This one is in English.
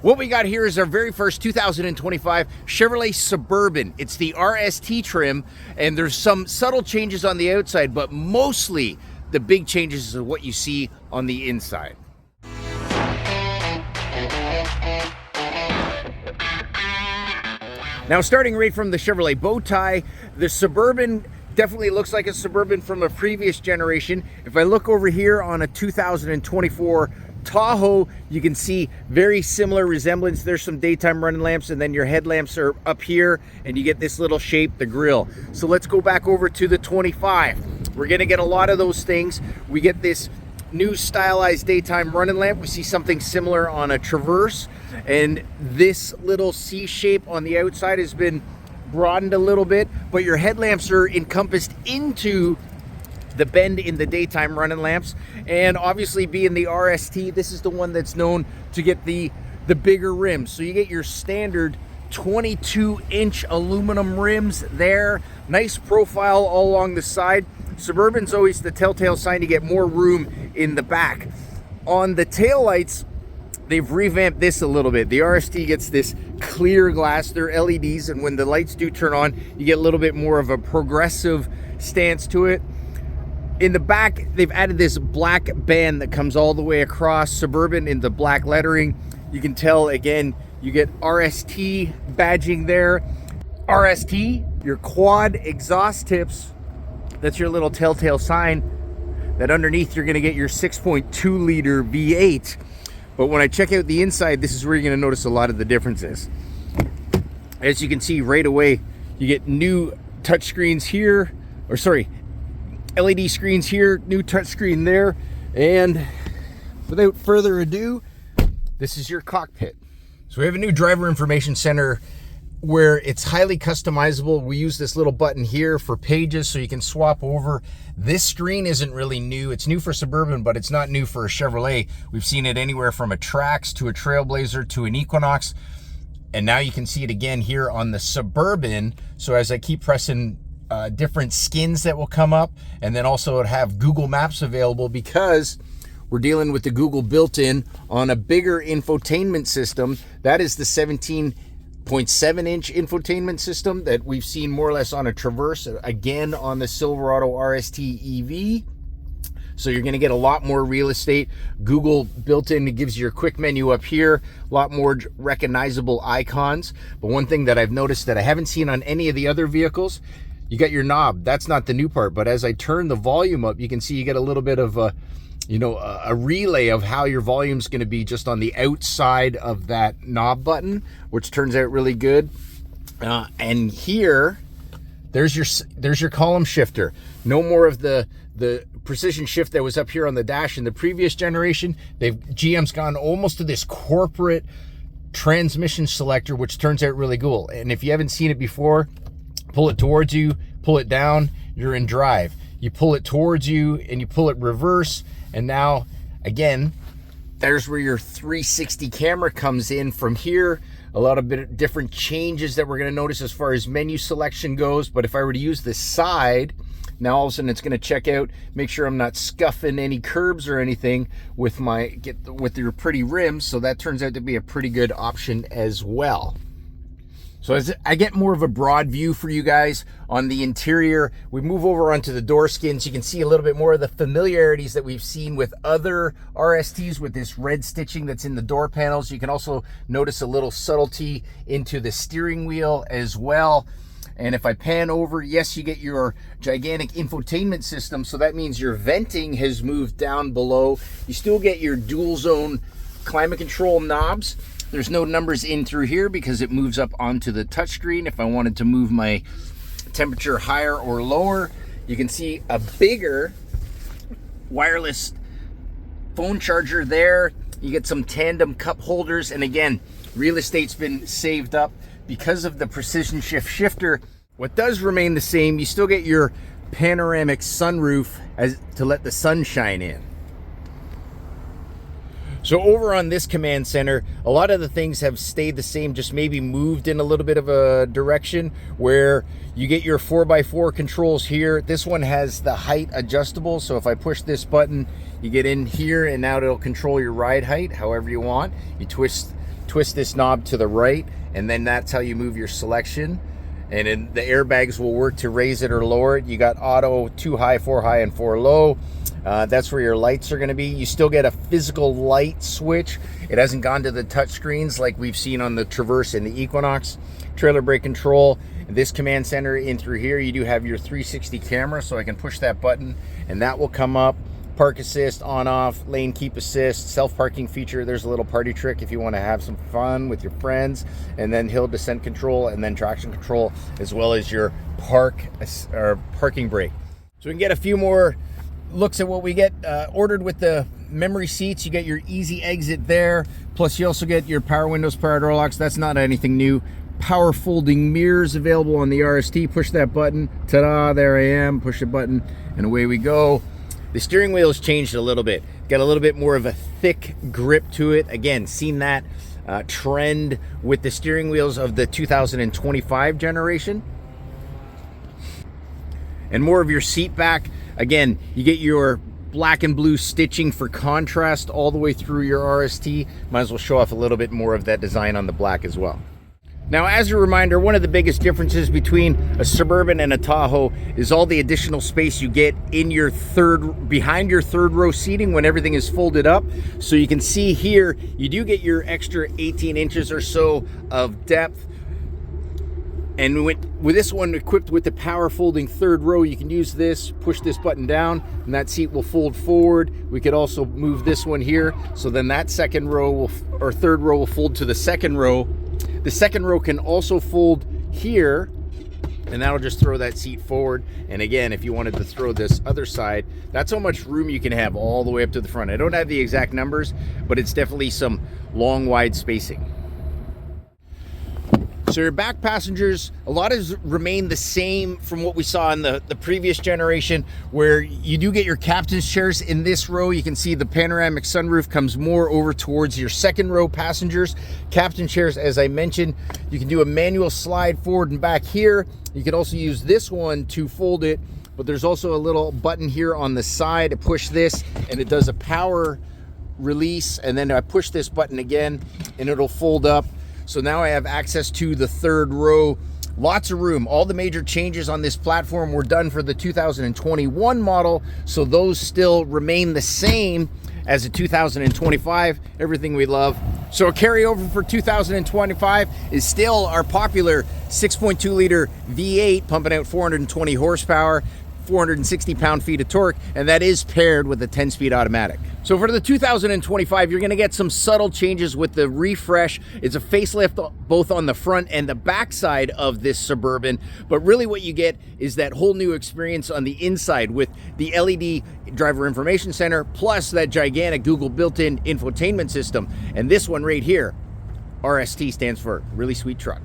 What we got here is our very first 2025 Chevrolet Suburban. It's the RST trim, and there's some subtle changes on the outside, but mostly the big changes are what you see on the inside. Now, starting right from the Chevrolet bow tie, the Suburban definitely looks like a Suburban from a previous generation. If I look over here on a 2024 Tahoe, you can see very similar resemblance. There's some daytime running lamps, and then your headlamps are up here, and you get this little shape, the grille. So let's go back over to the 25. We're gonna get a lot of those things. We get this new stylized daytime running lamp. We see something similar on a Traverse, and this little C shape on the outside has been broadened a little bit, but your headlamps are encompassed into the bend in the daytime running lamps. And obviously, being the RST, this is the one that's known to get the bigger rims. So you get your standard 22-inch aluminum rims there. Nice profile all along the side. Suburban's always the telltale sign to get more room in the back. On the taillights, they've revamped this a little bit. The RST gets this clear glass. They're LEDs, and when the lights do turn on, you get a little bit more of a progressive stance to it. In the back, they've added this black band that comes all the way across. Suburban in the black lettering. You can tell, again, you get RST badging there. RST, your quad exhaust tips. That's your little telltale sign that underneath you're going to get your 6.2 liter V8. But when I check out the inside, this is where you're going to notice a lot of the differences. As you can see right away, you get new touchscreens here, or sorry, LED screens here, new touchscreen there, and without further ado, this is your cockpit. So we have a new driver information center where it's highly customizable. We use this little button here for pages so you can swap over. This screen isn't really new. It's new for Suburban, but it's not new for a Chevrolet. We've seen it anywhere from a Trax to a Trailblazer to an Equinox, and now you can see it again here on the Suburban. So as I keep pressing different skins that will come up, and then also it have Google Maps available because we're dealing with the Google built-in on a bigger infotainment system. That is the 17.7-inch infotainment system that we've seen more or less on a Traverse, again on the Silverado RST EV. So you're going to get a lot more real estate. Google built-in, it gives you your quick menu up here, a lot more recognizable icons. But one thing that I've noticed that I haven't seen on any of the other vehicles, you got your knob. That's not the new part, but as I turn the volume up, you can see you get a little bit of a, a relay of how your volume's going to be just on the outside of that knob button, which turns out really good. And here, there's your column shifter. No more of the precision shift that was up here on the dash in the previous generation. GM's gone almost to this corporate transmission selector, which turns out really cool. And if you haven't seen it before, pull it towards you, pull it down, you're in drive. You pull it towards you and you pull it reverse, and now again, there's where your 360 camera comes in from here. A lot of different changes that we're going to notice as far as menu selection goes. But if I were to use this side, now all of a sudden it's going to check out, make sure I'm not scuffing any curbs or anything with with your pretty rims. So that turns out to be a pretty good option as well. So as I get more of a broad view for you guys on the interior, we move over onto the door skins. You can see a little bit more of the familiarities that we've seen with other RSTs with this red stitching that's in the door panels. You can also notice a little subtlety into the steering wheel as well. And if I pan over, yes, you get your gigantic infotainment system. So that means your venting has moved down below. You still get your dual zone climate control knobs. There's no numbers in through here because it moves up onto the touchscreen. If I wanted to move my temperature higher or lower, you can see a bigger wireless phone charger there. You get some tandem cup holders, and again, real estate's been saved up because of the precision shift shifter. What does remain the same, you still get your panoramic sunroof to let the sun shine in. So over on this command center, a lot of the things have stayed the same, just maybe moved in a little bit of a direction, where you get your 4x4 controls here. This one has the height adjustable, so if I push this button, you get in here and now it'll control your ride height however you want. You twist this knob to the right, and then that's how you move your selection. And then the airbags will work to raise it or lower it. You got auto, 2 high, 4 high, and 4 low. That's where your lights are going to be. You still get a physical light switch. It hasn't gone to the touch screens like we've seen on the Traverse and the Equinox. Trailer brake control. This command center in through here, you do have your 360 camera, so I can push that button and that will come up. Park assist, on off, lane keep assist, self-parking feature. There's a little party trick if you want to have some fun with your friends. And then hill descent control, and then traction control, as well as your parking brake. So we can get a few more looks at what we get ordered with the memory seats. You get your easy exit there, plus you also get your power windows, power door locks. That's not anything new. Power folding mirrors available on the RST. Push that button, ta-da, there I am. Push the button and away we go. The steering wheel has changed a little bit. Got a little bit more of a thick grip to it. Again, seen that trend with the steering wheels of the 2025 generation. And more of your seat back. Again, you get your black and blue stitching for contrast all the way through your RST. Might as well show off a little bit more of that design on the black as well. Now, as a reminder, one of the biggest differences between a Suburban and a Tahoe is all the additional space you get in your behind your third row seating when everything is folded up. So you can see here, you do get your extra 18 inches or so of depth. And with this one equipped with the power folding third row, you can use this, push this button down, and that seat will fold forward. We could also move this one here, so then that second row or third row will fold to the second row. The second row can also fold here, and that'll just throw that seat forward. And again, if you wanted to throw this other side, that's how much room you can have all the way up to the front. I don't have the exact numbers, but it's definitely some long, wide spacing. So your back passengers, a lot has remained the same from what we saw in the previous generation, where you do get your captain's chairs in this row. You can see the panoramic sunroof comes more over towards your second row passengers. Captain chairs, as I mentioned, you can do a manual slide forward and back here. You can also use this one to fold it, but there's also a little button here on the side to push this, and it does a power release, and then I push this button again and it'll fold up. So now I have access to the third row. Lots of room. All the major changes on this platform were done for the 2021 model, so those still remain the same as the 2025. Everything we love. So a carryover for 2025 is still our popular 6.2 liter V8 pumping out 420 horsepower, 460 pound-feet of torque, and that is paired with a 10-speed automatic. So for the 2025, you're gonna get some subtle changes with the refresh. It's a facelift both on the front and the back side of this Suburban, but really what you get is that whole new experience on the inside with the LED driver information center, plus that gigantic Google built-in infotainment system. And this one right here, RST, stands for Really Sweet Truck.